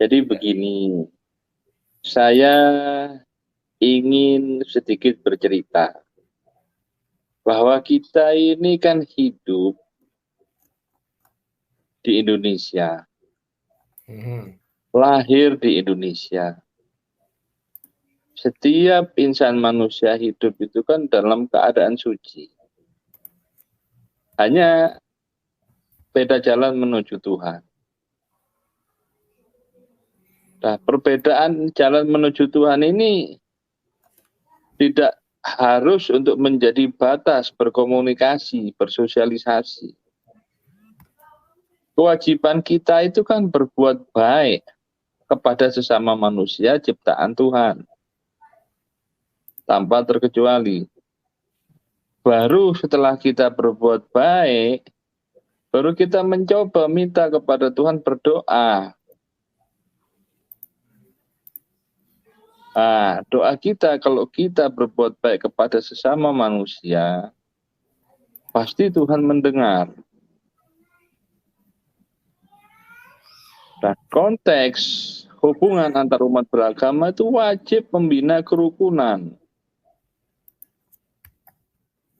Jadi begini, saya ingin sedikit bercerita bahwa kita ini kan hidup di Indonesia, lahir di Indonesia. Setiap insan manusia hidup itu kan dalam keadaan suci. Hanya beda jalan menuju Tuhan. Nah, perbedaan jalan menuju Tuhan ini tidak harus untuk menjadi batas berkomunikasi, bersosialisasi. Kewajiban kita itu kan berbuat baik kepada sesama manusia ciptaan Tuhan. Tanpa terkecuali. Baru setelah kita berbuat baik, baru kita mencoba minta kepada Tuhan berdoa. Nah, doa kita kalau kita berbuat baik kepada sesama manusia, pasti Tuhan mendengar. Nah, konteks hubungan antar umat beragama itu wajib membina kerukunan.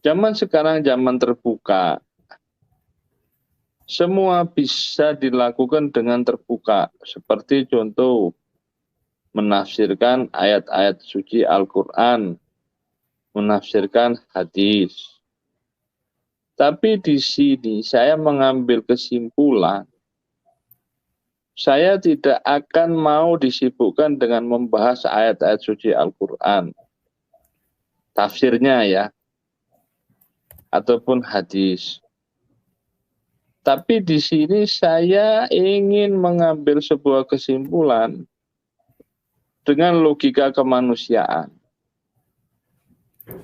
Zaman sekarang zaman terbuka. Semua bisa dilakukan dengan terbuka. Seperti contoh, menafsirkan ayat-ayat suci Al-Quran, menafsirkan hadis. Tapi di sini saya mengambil kesimpulan, saya tidak akan mau disibukkan dengan membahas ayat-ayat suci Al-Quran, tafsirnya ya, ataupun hadis. Tapi di sini saya ingin mengambil sebuah kesimpulan dengan logika kemanusiaan.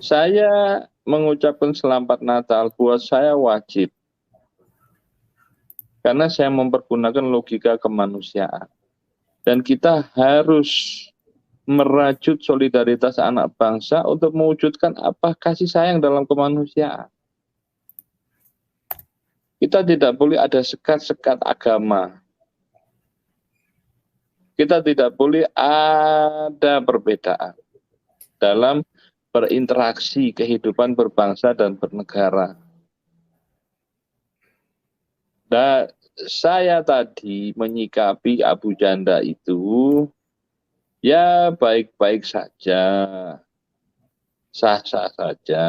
Saya mengucapkan selamat Natal buat saya wajib. Karena saya mempergunakan logika kemanusiaan. Dan kita harus merajut solidaritas anak bangsa untuk mewujudkan apa kasih sayang dalam kemanusiaan. Kita tidak boleh ada sekat-sekat agama. Kita tidak boleh ada perbedaan dalam berinteraksi kehidupan berbangsa dan bernegara. Nah, saya tadi menyikapi Abu Janda itu, ya baik-baik saja, sah-sah saja.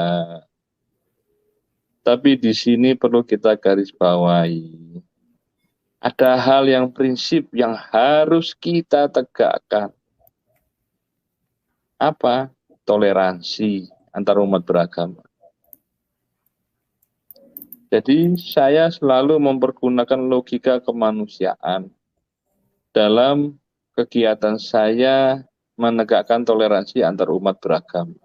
Tapi di sini perlu kita garis bawahi. Ada hal yang prinsip yang harus kita tegakkan. Apa? Toleransi antar umat beragama. Jadi saya selalu mempergunakan logika kemanusiaan dalam kegiatan saya menegakkan toleransi antar umat beragama.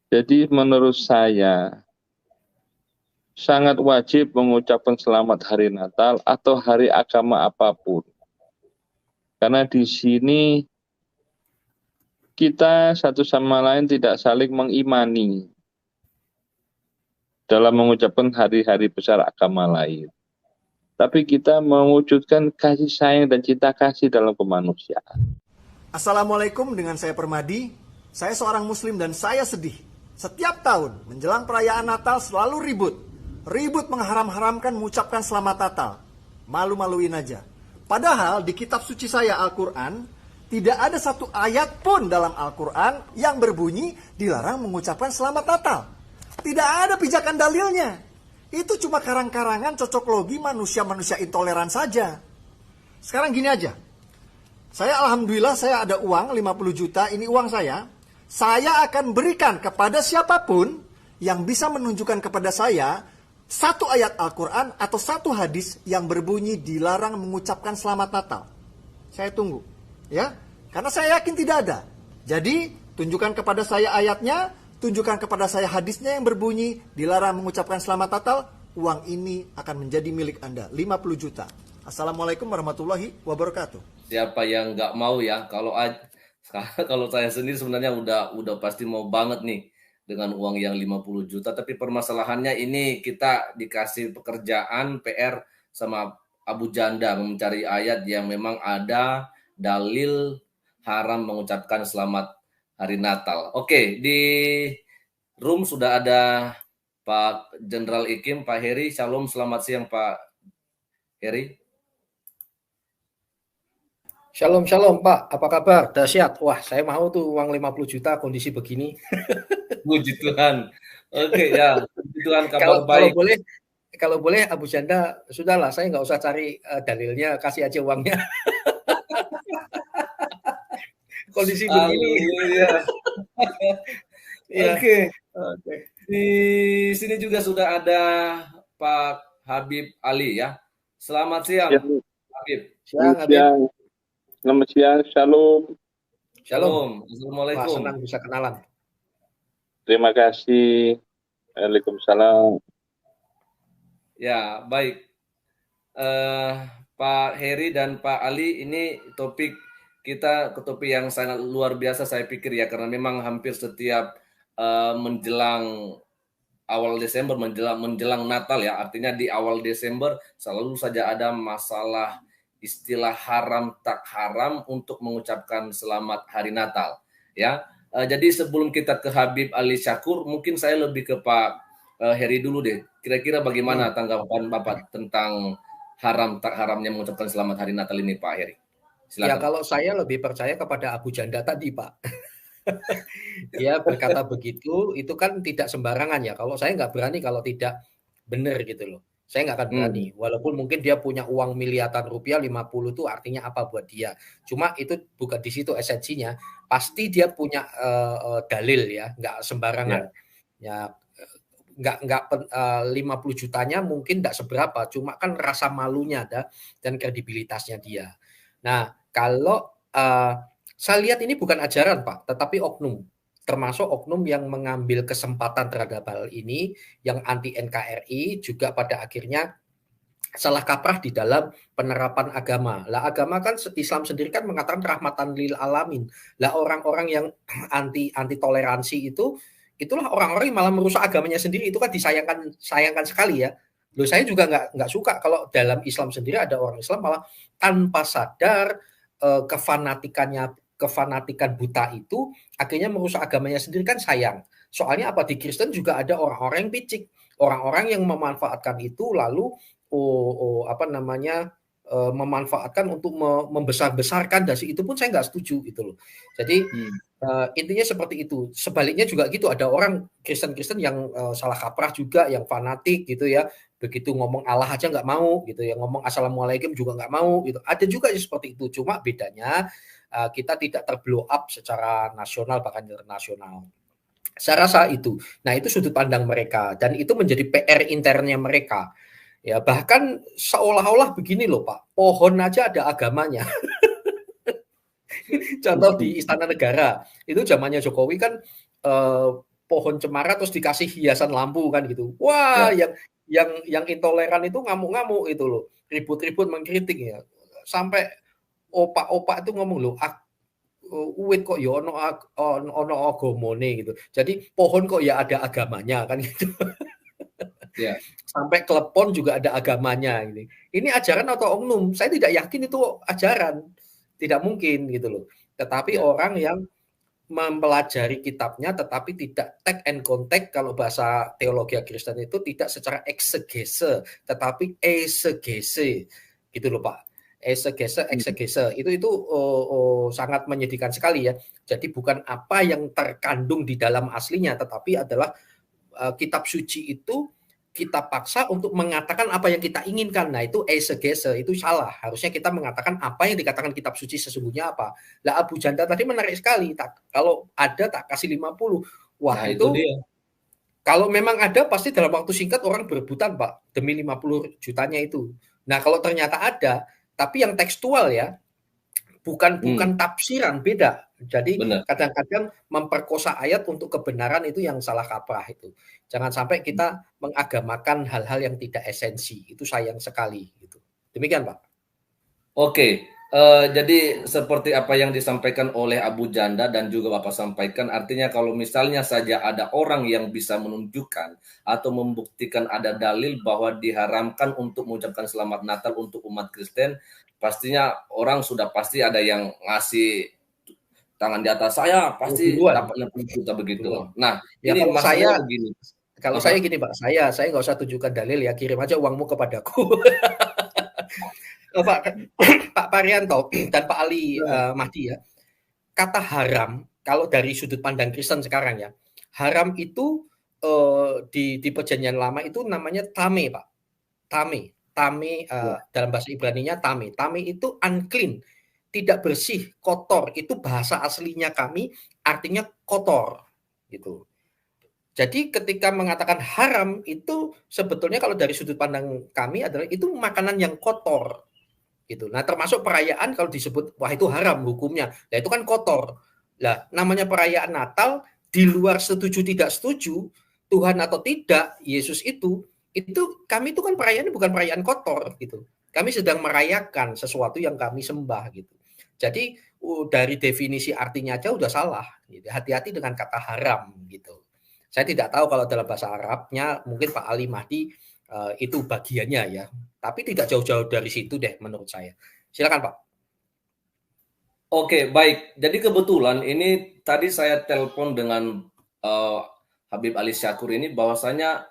Jadi menurut saya sangat wajib mengucapkan selamat hari Natal atau hari agama apapun. Karena di sini kita satu sama lain tidak saling mengimani dalam mengucapkan hari-hari besar agama lain. Tapi kita mewujudkan kasih sayang dan cinta kasih dalam kemanusiaan. Assalamualaikum, dengan saya Permadi. Saya seorang muslim dan saya sedih. Setiap tahun menjelang perayaan Natal selalu ribut. Ribut mengharam-haramkan mengucapkan selamat Natal. Malu-maluin aja. Padahal di kitab suci saya Al-Quran, tidak ada satu ayat pun dalam Al-Quran yang berbunyi dilarang mengucapkan selamat Natal. Tidak ada pijakan dalilnya. Itu cuma karang-karangan cocok logi manusia-manusia intoleran saja. Sekarang gini aja. Alhamdulillah saya ada uang 50 juta, ini uang saya. Saya akan berikan kepada siapapun yang bisa menunjukkan kepada saya satu ayat Al-Quran atau satu hadis yang berbunyi dilarang mengucapkan selamat Natal. Saya tunggu, ya, karena saya yakin tidak ada. Jadi tunjukkan kepada saya ayatnya, tunjukkan kepada saya hadisnya yang berbunyi dilarang mengucapkan selamat Natal. Uang ini akan menjadi milik Anda, 50 juta. Assalamualaikum warahmatullahi wabarakatuh. Siapa yang nggak mau ya? Kalau saya sendiri sebenarnya udah pasti mau banget nih dengan uang yang 50 juta. Tapi permasalahannya ini kita dikasih pekerjaan PR sama Abu Janda mencari ayat yang memang ada dalil haram mengucapkan selamat hari Natal. Oke, di room sudah ada Pak Jenderal Ikim, Pak Heri. Shalom, selamat siang Pak Heri. Shalom, shalom Pak. Apa kabar? Dahsyat. Wah, saya mau tuh uang 50 juta kondisi begini. Puji Tuhan. Oke ya, puji Tuhan Kalau kabar baik. kalau boleh Abu Janda, sudahlah saya nggak usah cari dalilnya, kasih aja uangnya. Kondisi begini. Haleluya. Iya. Oke. Oke. Di sini juga sudah ada Pak Habib Ali ya. Selamat siang, Ya, Habib. Siang, Habib. siang. Selamat siang, shalom. Shalom. Wah, Assalamualaikum. senang bisa kenalan. Terima kasih. Waalaikumsalam. Ya, baik. Pak Heri dan Pak Ali, ini topik kita ke topik yang sangat luar biasa saya pikir ya, karena memang hampir setiap menjelang awal Desember, menjelang Natal ya, artinya di awal Desember selalu saja ada masalah istilah haram tak haram untuk mengucapkan selamat hari Natal ya. Jadi sebelum kita ke Habib Ali Syakur, mungkin saya lebih ke Pak Heri dulu deh. Kira-kira bagaimana tanggapan Bapak tentang haram tak haramnya mengucapkan selamat hari Natal ini, Pak Heri? Silakan. Ya, kalau saya lebih percaya kepada Abu Janda tadi, Pak. Dia berkata begitu, itu kan tidak sembarangan ya. Kalau saya nggak berani kalau tidak benar gitu loh. Saya nggak akan berani. Walaupun mungkin dia punya uang miliaran rupiah, 50 itu artinya apa buat dia. Cuma itu bukan di situ esensinya. Pasti dia punya dalil ya, nggak sembarangan. Ya, nggak 50 jutanya mungkin nggak seberapa. Cuma kan rasa malunya ada dan kredibilitasnya dia. Nah, kalau saya lihat ini bukan ajaran, Pak, tetapi oknum. Termasuk oknum yang mengambil kesempatan terhadap hal ini, yang anti NKRI, juga pada akhirnya salah kaprah di dalam penerapan agama. Lah agama kan Islam sendiri kan mengatakan rahmatan lil alamin. Lah orang-orang yang anti toleransi itu, itulah orang-orang yang malah merusak agamanya sendiri. Itu kan sayangkan sekali ya. Loh, saya juga nggak suka kalau dalam Islam sendiri ada orang Islam malah tanpa sadar kefanatikan buta itu akhirnya merusak agamanya sendiri, kan sayang. Soalnya apa, di Kristen juga ada orang-orang yang picik, orang-orang yang memanfaatkan itu lalu memanfaatkan untuk membesar-besarkan, dan itu pun saya nggak setuju gitu loh. Jadi intinya seperti itu. Sebaliknya juga gitu, ada orang Kristen-Kristen yang salah kaprah juga, yang fanatik gitu ya. Begitu ngomong Allah aja nggak mau gitu ya, ngomong assalamualaikum juga nggak mau gitu. Ada juga yang seperti itu. Cuma bedanya kita tidak terblow up secara nasional bahkan internasional. Saya rasa itu. Nah, itu sudut pandang mereka dan itu menjadi PR internnya mereka. Ya, bahkan seolah-olah begini loh, Pak. Pohon aja ada agamanya. Contoh di Istana Negara. Itu zamannya Jokowi kan pohon cemara terus dikasih hiasan lampu kan gitu. Wah, yang intoleran itu ngamuk-ngamuk itu loh. Ribut-ribut mengkritik ya. Sampai opak-opak itu ngomong loh, uwit kok ya ono agamane gitu. Jadi pohon kok ya ada agamanya kan gitu. Ya. Sampai klepon juga ada agamanya ini. Ini ajaran atau oknum? Saya tidak yakin itu ajaran. Tidak mungkin gitu loh. Tetapi orang yang mempelajari kitabnya tetapi tidak take and contact, kalau bahasa teologi Kristen itu tidak secara eksegese tetapi esegese gitu loh Pak. Eksegese itu sangat menyedihkan sekali ya. Jadi bukan apa yang terkandung di dalam aslinya, tetapi adalah kitab suci itu kita paksa untuk mengatakan apa yang kita inginkan. Nah, itu esegese, itu salah. Harusnya kita mengatakan apa yang dikatakan kitab suci sesungguhnya apa. Lah Abu Janda tadi menarik sekali. Kalau ada tak kasih 50. Wah, Nah, itu dia. Kalau memang ada pasti dalam waktu singkat orang berebutan, Pak, demi 50 jutanya itu. Nah, kalau ternyata ada, tapi yang tekstual ya, bukan tafsiran, beda. Jadi kadang-kadang memperkosa ayat untuk kebenaran itu yang salah kaprah itu. Jangan sampai kita mengagamakan hal-hal yang tidak esensi. Itu sayang sekali gitu. Demikian, Pak. Oke. Jadi seperti apa yang disampaikan oleh Abu Janda dan juga Bapak sampaikan, artinya kalau misalnya saja ada orang yang bisa menunjukkan atau membuktikan ada dalil bahwa diharamkan untuk mengucapkan selamat Natal untuk umat Kristen, pastinya orang sudah pasti ada yang ngasih tangan di atas, saya pasti Duluan, dapat 60 juta begitu. duluan. Nah, Ya ini masalahnya begini. kalau saya gini Pak, saya nggak usah tunjukkan dalil ya, kirim aja uangmu kepadaku. Pak Pak Parianto dan Pak Ali Mahdi ya, kata haram kalau dari sudut pandang Kristen sekarang ya, haram itu di perjanjian lama itu namanya tame Pak, tame dalam bahasa Ibrani-nya tame itu unclean, tidak bersih, kotor, itu bahasa aslinya kami artinya kotor gitu. Jadi ketika mengatakan haram itu sebetulnya kalau dari sudut pandang kami adalah itu makanan yang kotor gitu. Nah, termasuk perayaan kalau disebut wah itu haram hukumnya. Nah, itu kan kotor. Lah, namanya perayaan Natal di luar setuju tidak setuju, Tuhan atau tidak, Yesus itu kami itu kan perayaan bukan perayaan kotor gitu. Kami sedang merayakan sesuatu yang kami sembah gitu. Jadi dari definisi artinya aja udah salah gitu. Hati-hati dengan kata haram gitu. Saya tidak tahu kalau dalam bahasa Arabnya mungkin Pak Ali Mahdi itu bagiannya ya. Tapi tidak jauh-jauh dari situ deh menurut saya. Silakan Pak. Oke, baik. Jadi kebetulan ini tadi saya telepon dengan Habib Ali Syakur ini bahwasanya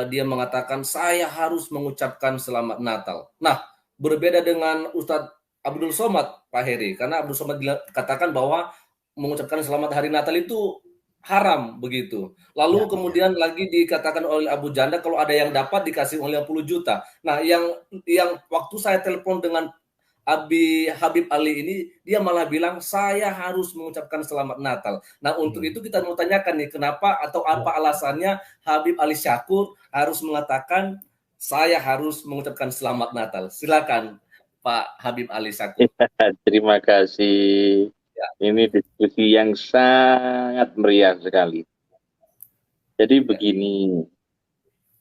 dia mengatakan saya harus mengucapkan selamat Natal. Nah, berbeda dengan Ustadz Abdul Somad, Pak Heri, karena Abdul Somad katakan bahwa mengucapkan selamat hari Natal itu haram begitu. Lalu kemudian lagi dikatakan oleh Abu Janda kalau ada yang dapat dikasih 50 juta. Nah, yang waktu saya telepon dengan Habib Ali ini dia malah bilang saya harus mengucapkan selamat Natal. Nah, untuk itu kita mau tanyakan nih kenapa atau apa alasannya Habib Ali Syakur harus mengatakan saya harus mengucapkan selamat Natal. Silakan Pak Habib Ali Syakur. Terima kasih. Ini diskusi yang sangat meriah sekali. Jadi begini,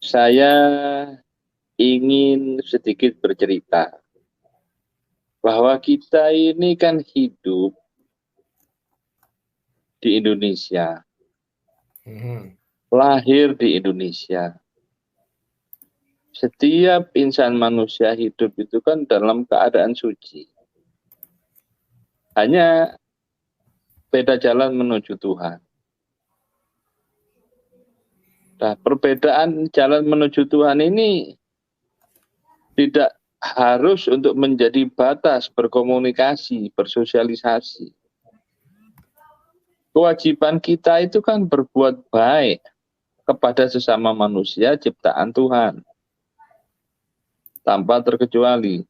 saya ingin sedikit bercerita bahwa kita ini kan hidup di Indonesia, lahir di Indonesia. Setiap insan manusia hidup itu kan dalam keadaan suci. Hanya beda jalan menuju Tuhan. Nah, perbedaan jalan menuju Tuhan ini tidak harus untuk menjadi batas berkomunikasi, bersosialisasi. Kewajiban kita itu kan berbuat baik kepada sesama manusia ciptaan Tuhan. Tanpa terkecuali.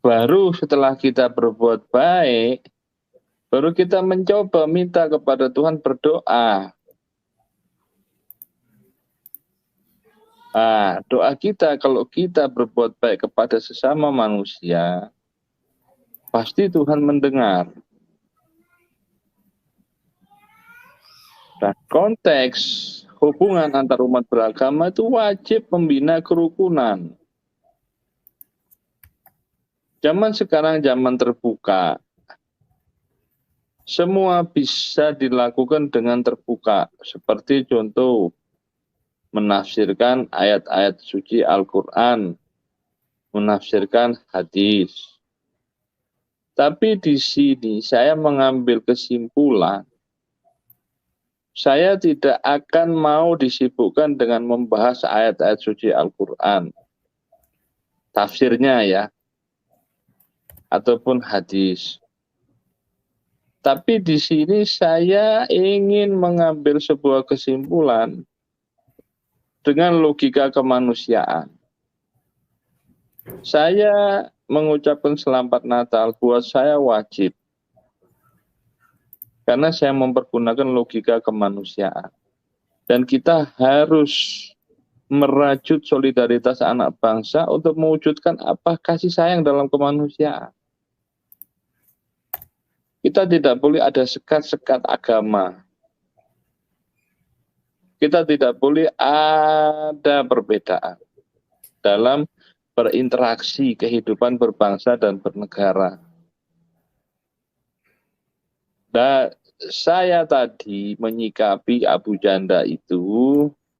Baru setelah kita berbuat baik, baru kita mencoba minta kepada Tuhan berdoa. Nah, doa kita kalau kita berbuat baik kepada sesama manusia, pasti Tuhan mendengar. Dan konteks hubungan antar umat beragama itu wajib membina kerukunan. Zaman sekarang zaman terbuka. Semua bisa dilakukan dengan terbuka. Seperti contoh, menafsirkan ayat-ayat suci Al-Quran, menafsirkan hadis. Tapi di sini saya mengambil kesimpulan, saya tidak akan mau disibukkan dengan membahas ayat-ayat suci Al-Quran. Tafsirnya ya, ataupun hadis. Tapi di sini saya ingin mengambil sebuah kesimpulan dengan logika kemanusiaan. Saya mengucapkan selamat Natal buat saya wajib. Karena saya mempergunakan logika kemanusiaan. Dan kita harus merajut solidaritas anak bangsa untuk mewujudkan apa kasih sayang dalam kemanusiaan. Kita tidak boleh ada sekat-sekat agama. Kita tidak boleh ada perbedaan dalam berinteraksi kehidupan berbangsa dan bernegara. Nah, saya tadi menyikapi Abu Janda itu